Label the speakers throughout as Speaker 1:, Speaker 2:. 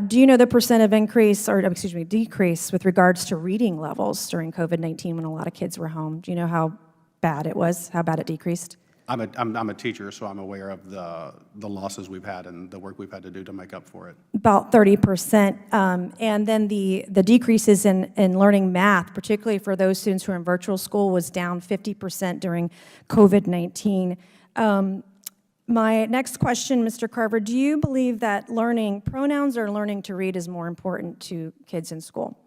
Speaker 1: Do you know the percent of increase, or excuse me, decrease with regards to reading levels during COVID-19 when a lot of kids were home? Do you know how bad it was, how bad it decreased?
Speaker 2: I'm a teacher, so I'm aware of the losses we've had and the work we've had to do to make up for it.
Speaker 1: About 30%. And then the decreases in learning math, particularly for those students who are in virtual school, was down 50% during COVID-19. My next question, Mr. Carver, do you believe that learning pronouns or learning to read is more important to kids in school?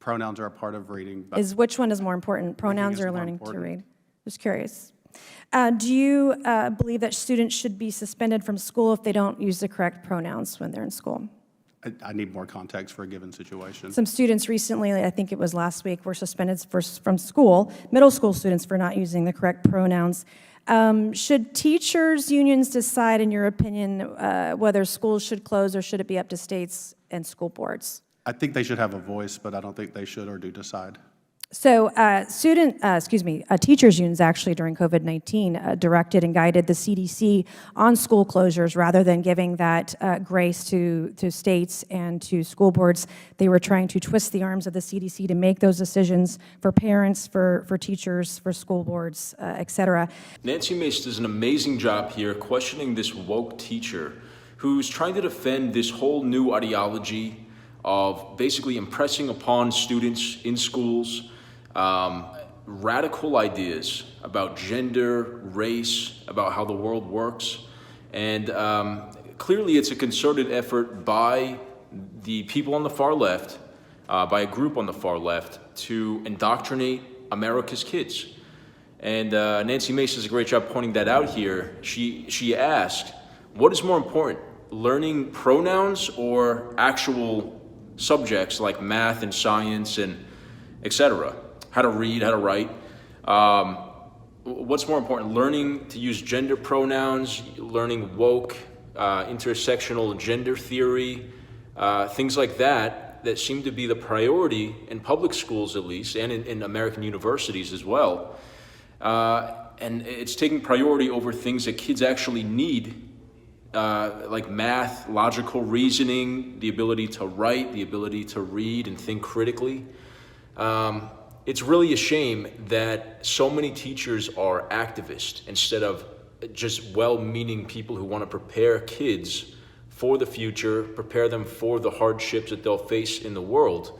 Speaker 2: Pronouns are a part of reading.
Speaker 1: Which one is more important, pronouns or learning to read? Just curious. Do you believe that students should be suspended from school if they don't use the correct pronouns when they're in school?
Speaker 2: I need more context for a given situation.
Speaker 1: Some students recently, I think it was last week, were suspended from school, middle school students, for not using the correct pronouns. Should teachers' unions decide, in your opinion, whether schools should close or should it be up to states and school boards?
Speaker 2: I think they should have a voice, but I don't think they should or do decide.
Speaker 1: So teachers' unions actually during COVID-19 directed and guided the CDC on school closures rather than giving that grace to states and to school boards. They were trying to twist the arms of the CDC to make those decisions for parents, for teachers, for school boards, et cetera.
Speaker 3: Nancy Mace does an amazing job here questioning this woke teacher who's trying to defend this whole new ideology of basically impressing upon students in schools radical ideas about gender, race, about how the world works. And clearly it's a concerted effort by the people on the far left, by a group on the far left, to indoctrinate America's kids. And Nancy Mace does a great job pointing that out here. She asked, what is more important, learning pronouns or actual subjects like math and science and etc.? How to read, how to write. What's more important, learning to use gender pronouns, learning woke, intersectional gender theory, things like that seem to be the priority in public schools at least, and in American universities as well. And it's taking priority over things that kids actually need, like math, logical reasoning, the ability to write, the ability to read and think critically. It's really a shame that so many teachers are activists instead of just well-meaning people who want to prepare kids for the future, prepare them for the hardships that they'll face in the world.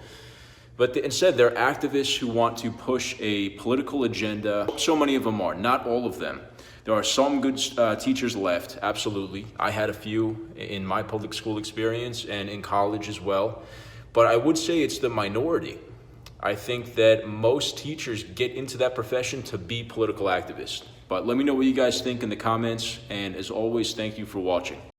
Speaker 3: But instead, they're activists who want to push a political agenda. So many of them are, not all of them. There are some good teachers left, absolutely. I had a few in my public school experience and in college as well. But I would say it's the minority. I think that most teachers get into that profession to be political activists. But let me know what you guys think in the comments. And as always, thank you for watching.